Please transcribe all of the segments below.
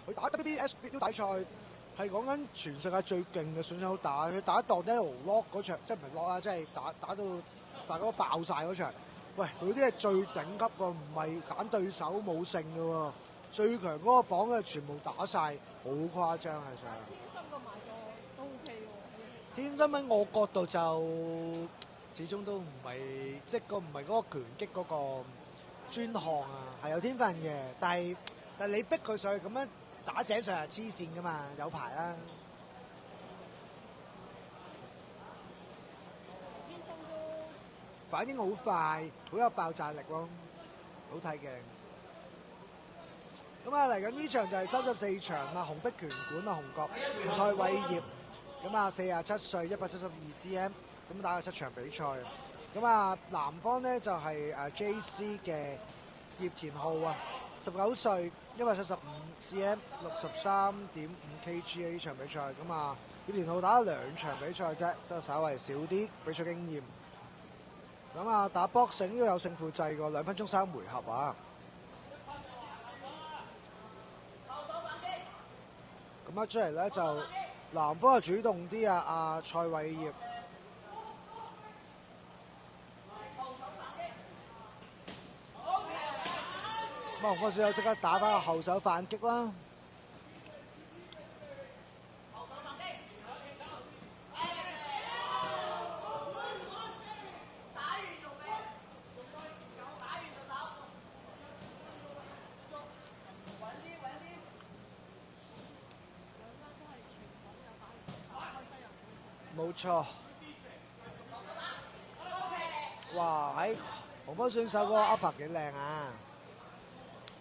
佢打 WBS 標大賽係講緊全世界最勁嘅選手打，佢打當 lock 嗰場，即係唔係 lock 啦，即係打到大家都爆晒嗰場。喂，佢啲係最頂級個，唔係揀對手冇勝嘅喎，最強嗰個榜嘅全部打晒，好誇張係上。天心個賣座都 OK 喎。天心喺我角度就始終都唔係即係唔係嗰個拳擊嗰個專項啊，係有天分嘅，但係你逼佢上去咁樣打井上係黐線噶嘛，有排啦。天心都反應好快，好有爆炸力咯，好睇嘅。咁啊，嚟緊呢場就係34場啦，紅壁拳館啊，紅角蔡偉業，咁啊47歲，172 cm， 咁打咗7場比賽。咁啊，南方咧就係JC 嘅葉田浩啊，19歲，175 cm， 63.5 kg 呢場比賽。咁啊，葉田浩打咗2場比賽啫，即係稍為少啲比賽經驗。咁啊，打 boxing 呢個有勝負制㗎，2分鐘3回合啊。咁一出嚟咧就南方就主動啲啊，阿蔡偉業。咁紅方選手即刻打翻個後手反擊啦。冇錯，哇！喺紅方選手嗰個 upper 幾靚啊！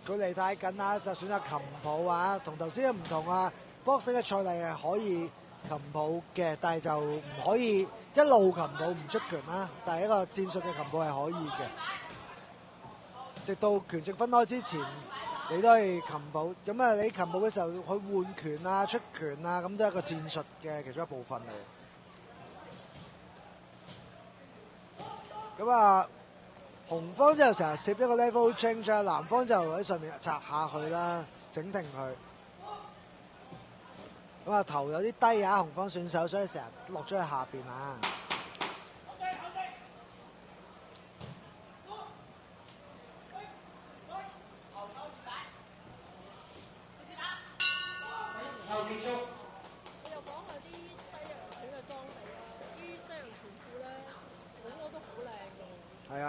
距離太近啦，就選擇擒抱啊，同頭先唔同啊。boxing 嘅賽例係可以擒抱嘅，但係就唔可以一路擒抱唔出拳啦。但係一個戰術嘅擒抱係可以嘅，直到拳證分開之前，你都係擒抱。咁啊，你擒抱嘅時候去換拳啊、出拳啊，咁都係一個戰術嘅其中一部分嚟。咁啊，紅方就成日攝一個 level change 啊，藍方就喺上面擲下佢啦，整停佢。咁啊，頭有啲低啊，紅方選手，所以成日落咗去下邊啊。你又講下啲西洋拳嘅裝備啦，啲西洋拳褲咧好多都好靚㗎。係啊。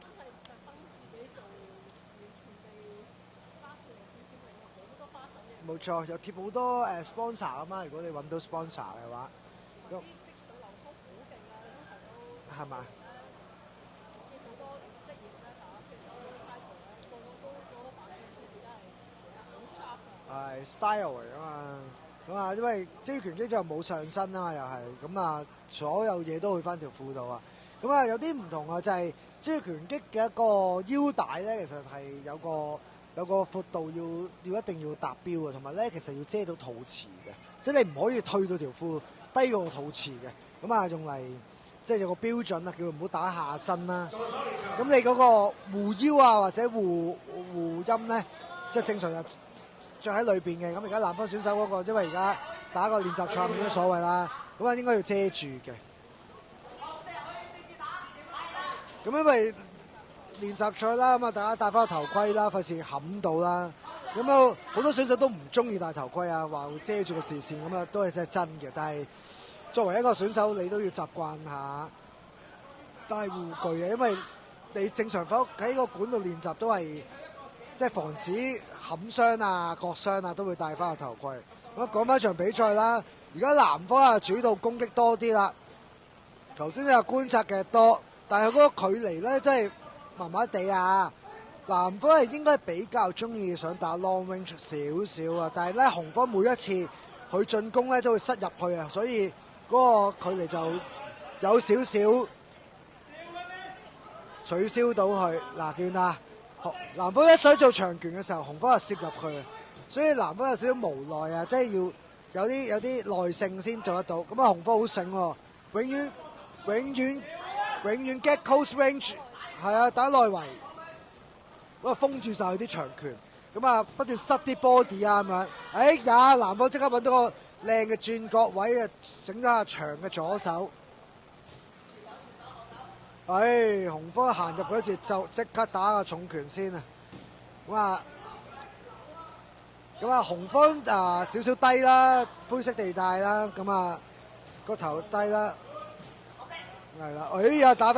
真係特登自己做，完全地花錢少少嚟，好多花神嘅。冇錯，又貼好多sponsor 啊嘛，如果你揾到 sponsor 嘅話，咁啲滴水流速好勁啊，通常都係嘛？見好多職業咧打，譬如打 cycle 咧，個個版嘅出嚟真係好 sharp 啊！係 style 嚟㗎嘛，咁啊，因為職業拳擊就冇上身啊嘛，又係咁啊，所有嘢都去翻條褲度啊。咁啊，有啲唔同啊，就係職業拳擊嘅一個腰帶咧，其實係有個闊度要一定要達標嘅，同埋咧其實要遮到肚臍嘅，即係你唔可以退到條褲低過個肚臍嘅。咁啊，用嚟即係有個標準啊，叫佢唔好打下身啦。咁你嗰個護腰啊或者護陰咧，即係正常就着喺裏邊嘅。咁而家南方選手嗰個，因為而家打個練習賽冇乜所謂啦，咁啊應該要遮住嘅。咁因為練習賽啦，咁啊大家戴翻個頭盔啦，費事冚到啦。咁啊好多選手都唔中意戴頭盔啊，話會遮住個視線，咁啊都係真係真嘅。但係作為一個選手，你都要習慣下戴護具啊，因為你正常喺個館度練習都係即係防止冚傷啊、割傷啊，都會戴翻個頭盔。咁講翻場比賽啦，而家南方啊主導攻擊多啲啦，頭先有觀察嘅多，但係嗰個距離咧真係麻麻地啊！南方係應該比較中意想打 long range 少少啊，但係咧紅方每一次佢進攻咧都會塞入去啊，所以嗰個距離就有少少取消到佢。嗱，見啦，南方一想做長拳嘅時候，紅方就攝入去，所以南方有少少無奈啊，即係要有啲耐性先做得到。咁啊，紅方好醒喎，永遠 get close range， 係啊，打內圍，咁啊封住晒佢啲長拳。咁啊不斷塞啲 body 啊咁樣。呀，南方即刻揾到個靚嘅轉角位啊，整咗下長嘅左手。紅方行入嗰時就即刻打個重拳先啊！咁啊，紅方少少低啦，灰色地帶啦，咁啊個頭低啦，係啦，又打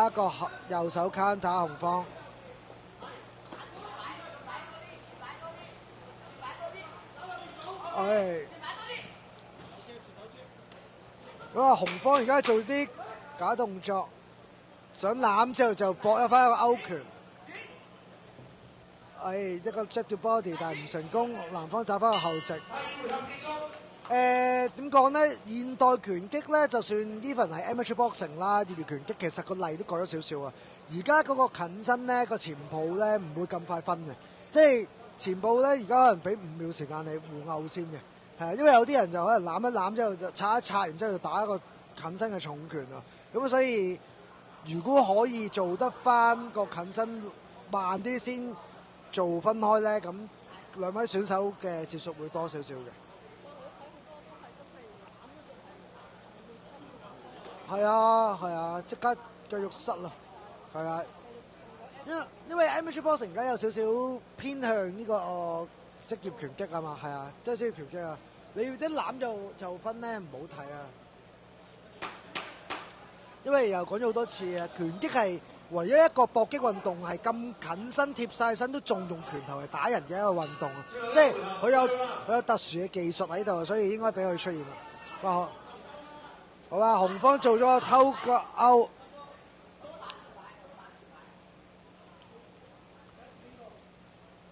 一個右手 counter 紅方。咁啊，紅方而家做啲假動作，想攬之後就搏翻一個勾拳。一個 jab to body， 但係唔成功，南方找翻個後直。點講呢？現代拳擊咧，就算 even 係 amateur boxing 啦，業餘拳擊其實個例都改咗少少啊。而家嗰個近身咧，個前鋪咧唔會咁快分嘅，即係前鋪咧而家可能俾5秒時間你互拗先嘅，係啊，因為有啲人就可能攬一攬之後就擦一擦，然之後就打一個近身嘅重拳啊。咁所以如果可以做得翻個近身慢啲先做分開咧，咁兩位選手嘅節數會多少少嘅。係啊，即刻繼續塞咯，係啊，因為 amateur boxing 而家有少少偏向呢個職業拳擊啊嘛，係啊，即係職業拳擊啊，你要一攬就分咧，唔好睇啊。因為又講咗好多次啊，拳擊係唯一一個搏擊運動係咁近身貼晒身都仲用拳頭嚟打人嘅一個運動，即係佢有特殊嘅技術喺度，所以應該俾佢出現啦。好啦，紅方做咗個偷腳勾，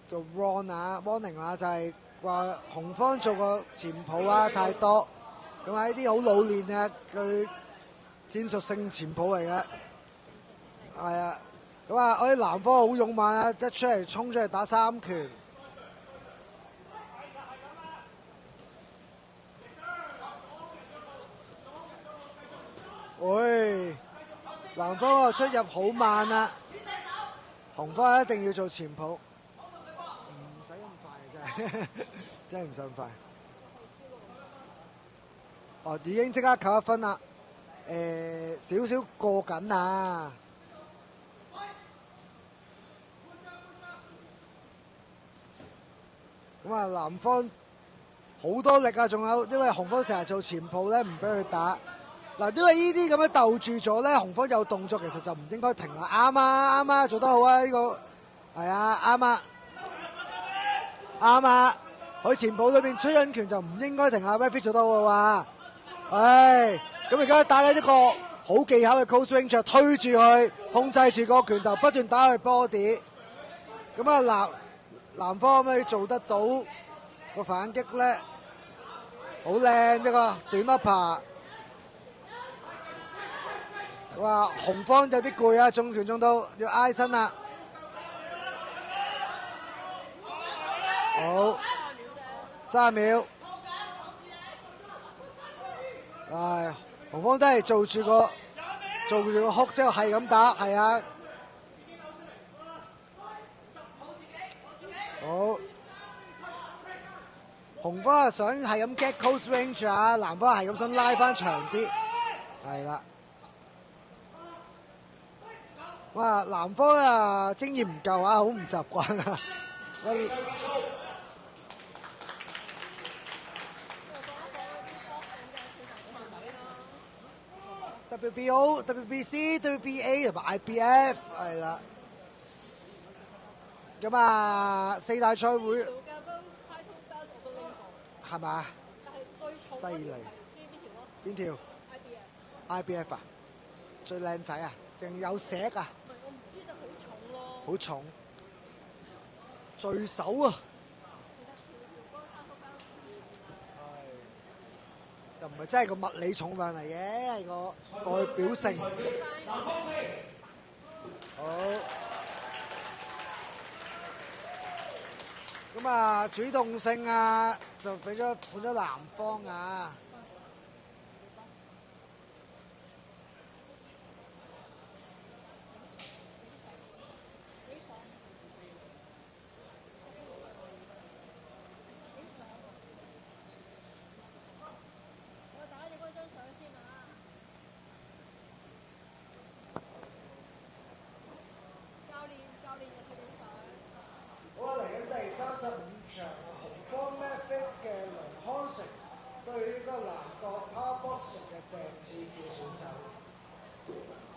做 warning 啦，就係話紅方做個前抱啊太多，咁啊呢啲好老練嘅佢戰術性前抱嚟嘅，係啊，咁啊我啲南方好勇猛啊，一出嚟衝出嚟打3拳。南方出入好慢啊，紅方一定要做前抱，唔使咁快啊，真係唔使咁快。已經即刻扣1分啦，少少過緊啊。咁啊，南方好多力啊，仲有因為紅方成日做前抱咧，唔俾佢打。嗱，因為呢啲咁樣鬥住咗咧，紅方有動作其實就唔應該停啦。啱啊，做得好啊，呢個係啊，啱啊，佢前抱裏邊出緊拳就唔應該停啊。Referee 做得好啊，咁而家打緊一個好技巧嘅 close range，就推住佢，控制住個拳頭，不斷打佢 body。咁啊，南方可唔可以做得到個反擊咧？好靚一個短 upper。哇！紅方有啲攰啊，中拳中到要挨身啦。好，3秒。紅方都係做住個哭之後係咁打，係啊。好，紅方係想係咁 get close range 啊，南方係咁想拉翻長啲，係啦。哇！南方啊，經驗唔夠啊，好唔習慣啊。WBO、WBC、WBA 同埋 IBF 係啦。咁啊，4大賽會係咪？犀利。邊條？IBF 啊？最靚仔啊？定有石啊？我唔知，就好重咯。好重，聚手啊！又唔係真係個物理重量嚟嘅，係個代表性。好。咁啊，主動性啊，就俾咗判咗南方啊。場紅光 Method 嘅梁康成對呢個南國 Powerboxing 嘅鄭志傑選手。